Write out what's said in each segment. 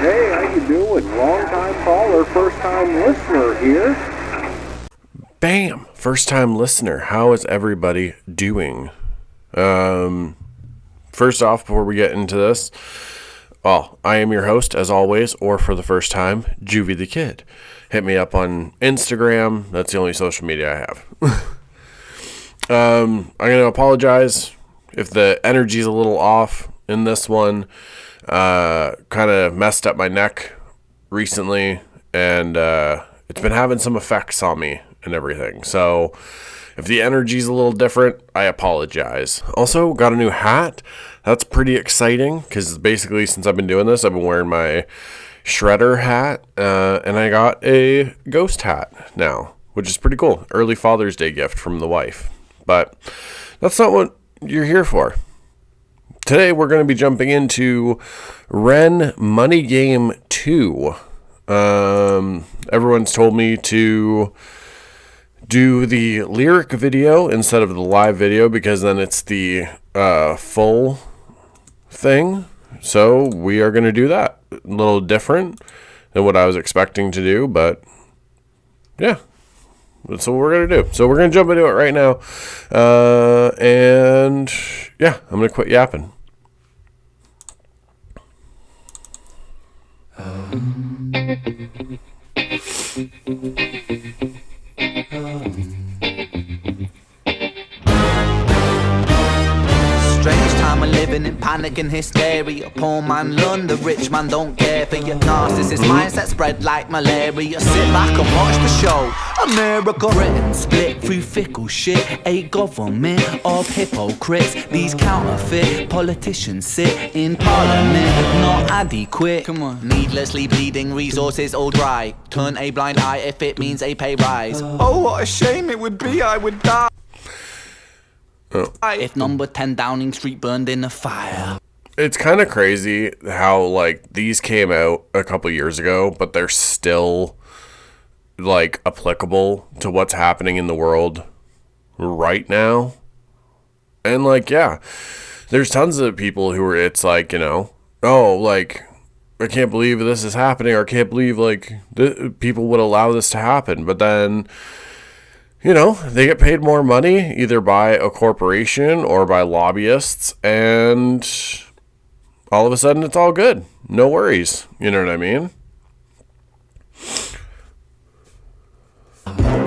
Hey, how you doing? Long-time caller, first-time listener here. Bam! First-time listener. How is everybody doing? First off, before we get into this, I am your host, as always, or for the first time, JuvyThaKid. Hit me up on Instagram. That's the only social media I have. I'm going to apologize if the energy's a little off in this one. Kind of messed up my neck recently, and it's been having some effects on me and everything. So if the energy's a little different, I apologize. Also, got a new hat. That's pretty exciting because basically since I've been doing this, I've been wearing my shredder hat, and I got a ghost hat now, which is pretty cool. Early Father's Day gift from the wife. But that's not what you're here for. Today we're going to be jumping into Ren Money Game 2. Everyone's told me to do the lyric video instead of the live video because then it's the full thing. So we are going to do that. A little different than what I was expecting to do, but yeah. That's what we're going to do. So we're going to jump into it right now. And yeah, I'm going to quit yapping. Strange time we're living in, panic and hysteria. Poor man learn, the rich man don't care for your narcissist mindset spread like malaria. Sit back and watch the show. America Britain split through fickle shit. A government of hypocrites. These counterfeit politicians sit in parliament, not adequate. Come on. Needlessly bleeding, resources all dry. Turn a blind eye if it means a pay rise. Oh, what a shame it would be, I would die. If number 10 Downing Street burned in a fire. It's kind of crazy how, like, these came out a couple years ago, but they're still, like, applicable to what's happening in the world right now. And, like, yeah, there's tons of people who are, it's like, you know, oh, like, I can't believe this is happening, or I can't believe, like, people would allow this to happen. But then, you know, they get paid more money either by a corporation or by lobbyists, and all of a sudden it's all good. No worries. You know what I mean?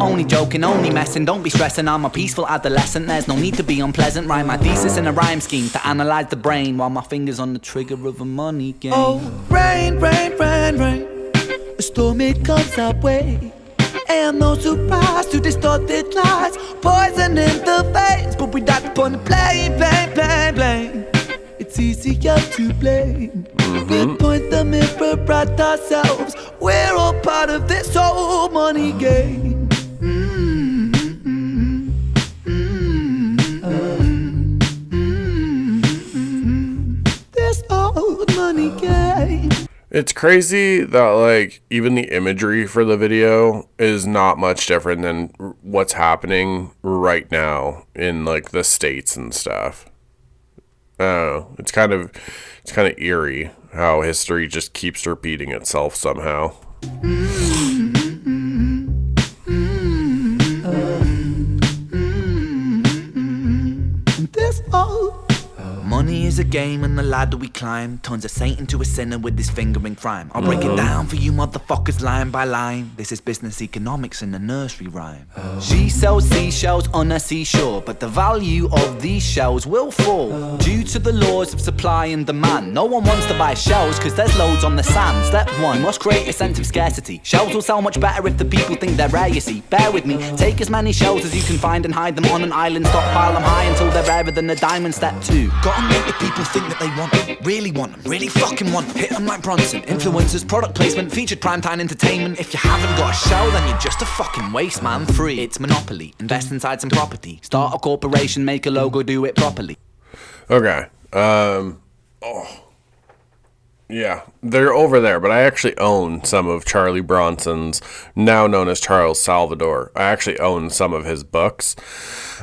Only joking, only messing, don't be stressing. I'm a peaceful adolescent, there's no need to be unpleasant. Write my thesis in a rhyme scheme to analyze the brain while my fingers on the trigger of a money game. Oh, rain, rain, rain, rain. A storm, it comes our way. And no surprise to distorted lies. Poison in the veins, but we died upon the blame, blame, blame, blame. It's easier to blame. We point the mirror at ourselves. We're all part of this whole money game. This old money game. It's crazy that, like, even the imagery for the video is not much different than what's happening right now in, like, the States and stuff. I don't know. It's kind of eerie how history just keeps repeating itself somehow. This old Money is a game and the ladder we climb turns a saint into a sinner with his finger in crime. I'll break it down for you motherfuckers line by line. This is business economics in a nursery rhyme. She sells seashells on a seashore, but the value of these shells will fall due to the laws of supply and demand. No one wants to buy shells cause there's loads on the sand. Step one, must create a sense of scarcity. Shells will sell much better if the people think they're rare, you see. Bear with me, take as many shells as you can find and hide them on an island. Stockpile them high until they're rarer than a diamond. Step two, gotta make the people think that they want them, really fucking want them. Hit them like Bronson. Influencers, product placement, featured primetime entertainment. If you haven't got a shell, then you're just a fucking waste, man. Free, it's monopoly. Invest inside some property. Start a corporation, make a logo, do it properly. Okay. Yeah, they're over there, but I actually own some of Charlie Bronson's, now known as Charles Salvador. I actually own some of his books.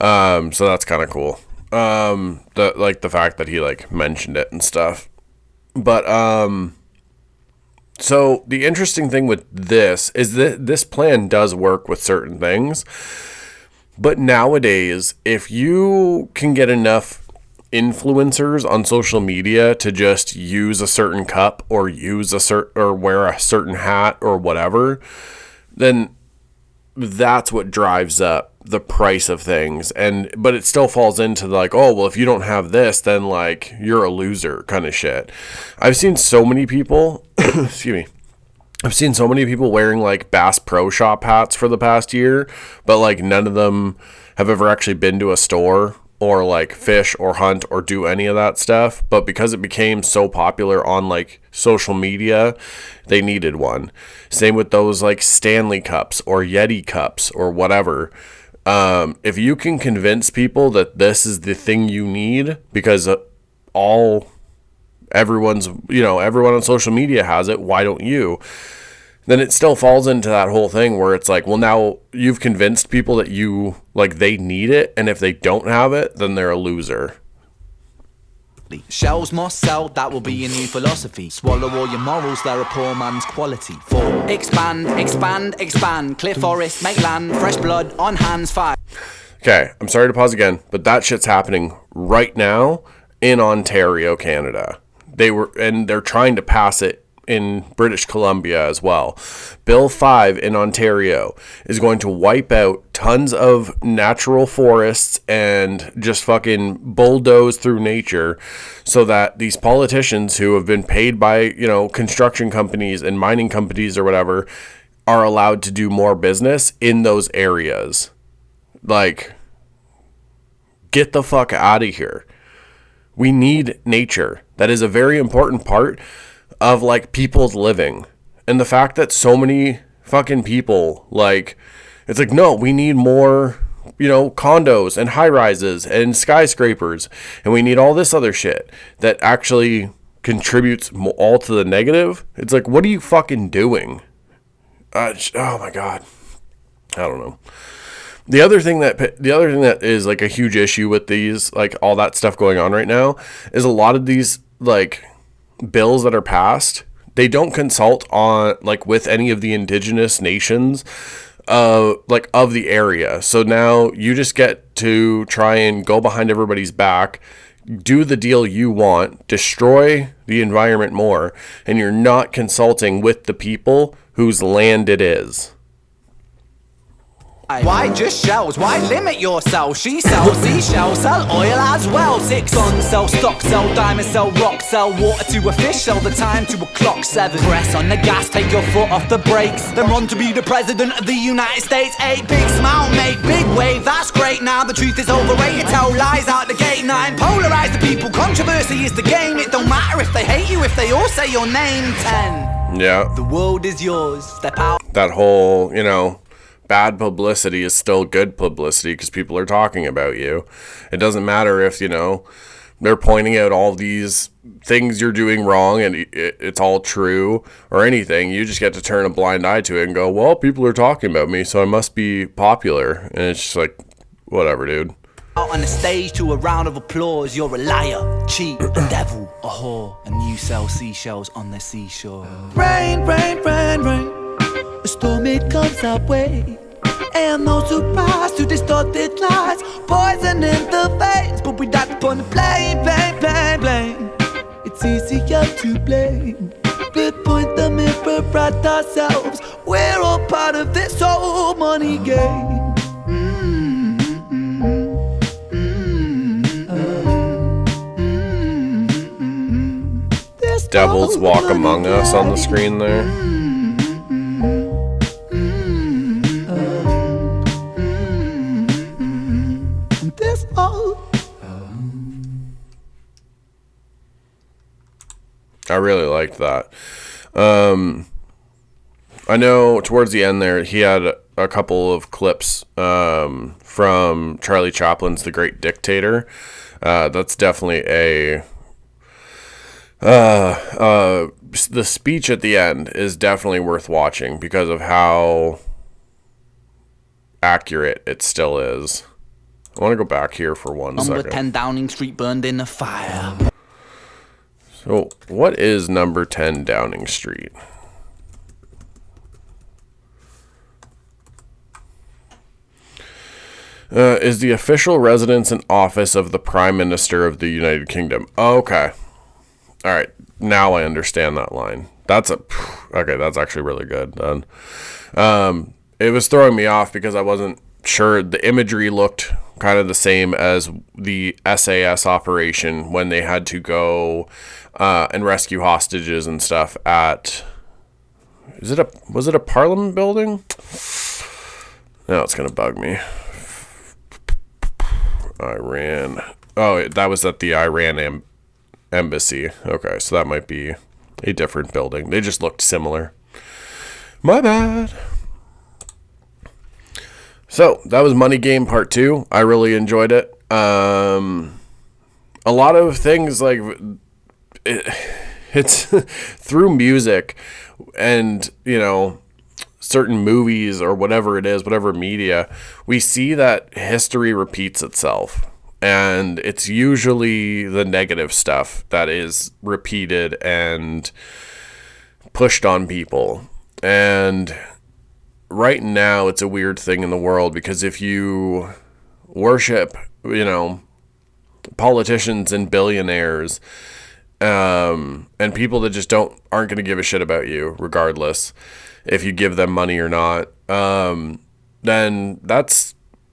So that's kind of cool. The fact that he, like, mentioned it and stuff. But, So the interesting thing with this is that this plan does work with certain things. But nowadays, if you can get enough influencers on social media to just use a certain cup or or wear a certain hat or whatever, then that's what drives up the price of things. But it still falls into like, oh, well, if you don't have this, then like you're a loser kind of shit. I've seen so many people, excuse me. I've seen so many people wearing like Bass Pro Shop hats for the past year, but like none of them have ever actually been to a store or like fish or hunt or do any of that stuff. But because it became so popular on like social media, they needed one. Same with those like Stanley cups or Yeti cups or whatever. If you can convince people that this is the thing you need because everyone on social media has it, why don't you? Then it still falls into that whole thing where it's like, well, now you've convinced people that they need it, and if they don't have it, then they're a loser. Shells must sell, that will be a new philosophy. Swallow all your morals, they're a poor man's quality. 4. Expand, expand, expand. Clear forest, make land, fresh blood on hands. 5. Okay, I'm sorry to pause again, but that shit's happening right now in Ontario, Canada. They're trying to pass it in British Columbia as well. Bill 5 in Ontario is going to wipe out tons of natural forests and just fucking bulldoze through nature so that these politicians who have been paid by, construction companies and mining companies or whatever are allowed to do more business in those areas. Like, get the fuck out of here. We need nature. That is a very important part of like people's living. And the fact that so many fucking people it's like, no, we need more, condos and high rises and skyscrapers, and we need all this other shit that actually contributes all to the negative. It's like, what are you fucking doing? Oh my God. I don't know. The other thing that is like a huge issue with these, like all that stuff going on right now, is a lot of these like bills that are passed, they don't consult on with any of the indigenous nations of the area. So now you just get to try and go behind everybody's back, do the deal you want, destroy the environment more, and you're not consulting with the people whose land it is. Why just shells? Why limit yourself? She sells seashells, sell oil as well. 6 tons, sell stock, sell diamonds, sell rock, sell water to a fish, sell the time to a clock. 7, press on the gas, take your foot off the brakes, then run to be the president of the United States. 8, big smile, make big wave, that's great. Now the truth is overrated, tell lies out the gate. 9, polarize the people, controversy is the game. It don't matter if they hate you, if they all say your name. 10, yeah, the world is yours, step out. That whole, bad publicity is still good publicity because people are talking about you. It doesn't matter if, they're pointing out all these things you're doing wrong and it's all true or anything. You just get to turn a blind eye to it and go, well, people are talking about me, so I must be popular. And it's just like, whatever, dude. Out on the stage to a round of applause, you're a liar, cheat, a devil, a whore, and you sell seashells on the seashore. Rain, rain, rain, rain. A storm, it comes our way. And no surprise to distorted lies, poison in the veins. But we die upon the blame, blame, blame, blame. It's easier to blame. We point the mirror at ourselves. We're all part of this whole money game. Devils Walk Among Us on the screen there. I really liked that. I know towards the end there, he had a couple of clips from Charlie Chaplin's The Great Dictator. That's definitely the speech at the end is definitely worth watching because of how accurate it still is. I want to go back here for one second. Number 10 Downing Street burned in a fire. So, what is number 10 Downing Street? Is the official residence and office of the Prime Minister of the United Kingdom. Okay. All right. Now I understand that line. Okay, that's actually really good then. It was throwing me off because I wasn't sure. The imagery looked kind of the same as the SAS operation when they had to go and rescue hostages and stuff at... Was it a Parliament building? Now it's going to bug me. Iran. Oh, that was at the Iran embassy. Okay, so that might be a different building. They just looked similar. My bad. So, that was Money Game Part 2. I really enjoyed it. A lot of things, like, it's through music and, you know, certain movies or whatever it is, whatever media, we see that history repeats itself. And it's usually the negative stuff that is repeated and pushed on people. And right now, it's a weird thing in the world because if you worship, you know, politicians and billionaires, and people that just aren't going to give a shit about you, regardless if you give them money or not, then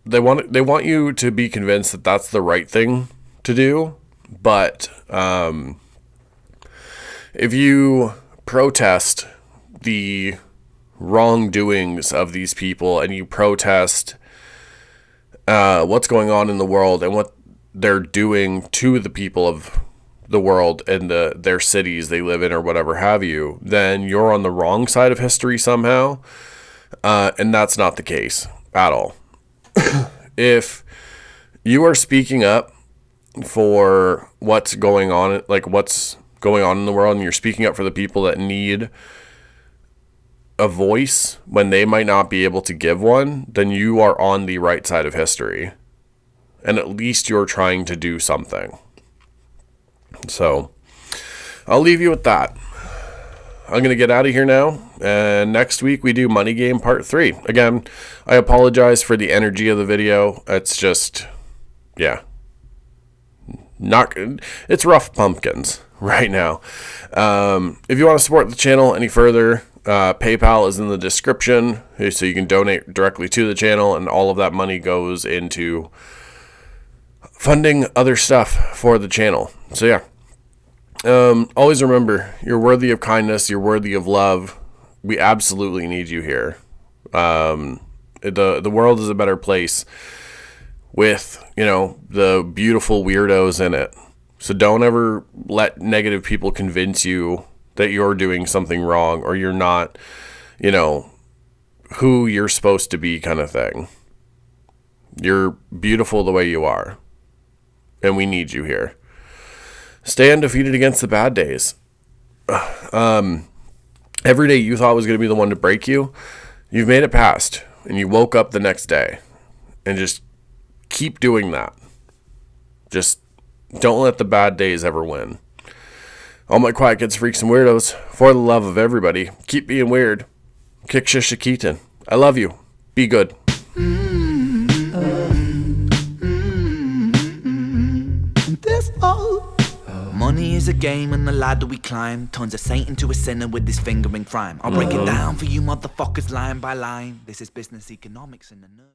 they want you to be convinced that that's the right thing to do. But if you protest the wrongdoings of these people and you protest what's going on in the world and what they're doing to the people of the world and their cities they live in or whatever have you, then you're on the wrong side of history somehow. And that's not the case at all. If you are speaking up for what's going on in the world, and you're speaking up for the people that need a voice when they might not be able to give one, then you are on the right side of history. And at least you're trying to do something. So, I'll leave you with that. I'm going to get out of here now. And next week we do Money Game Part 3. Again, I apologize for the energy of the video. It's just, yeah. It's rough pumpkins right now. If you want to support the channel any further, PayPal is in the description. So you can donate directly to the channel. And all of that money goes into funding other stuff for the channel. So yeah, always remember, you're worthy of kindness, you're worthy of love. We absolutely need you here. The world is a better place with, you know, the beautiful weirdos in it. So don't ever let negative people convince you that you're doing something wrong or you're not, you know, who you're supposed to be, kind of thing. You're beautiful the way you are. And we need you here. Stay undefeated against the bad days. Every day you thought was going to be the one to break you, you've made it past. And you woke up the next day. And just keep doing that. Just don't let the bad days ever win. All my quiet kids, freaks, and weirdos, for the love of everybody, keep being weird. Kick Shishakitan. I love you. Be good. Money is a game and the ladder we climb turns a saint into a sinner with his fingering crime. I'll break it down for you motherfuckers line by line. This is business economics in the nerve.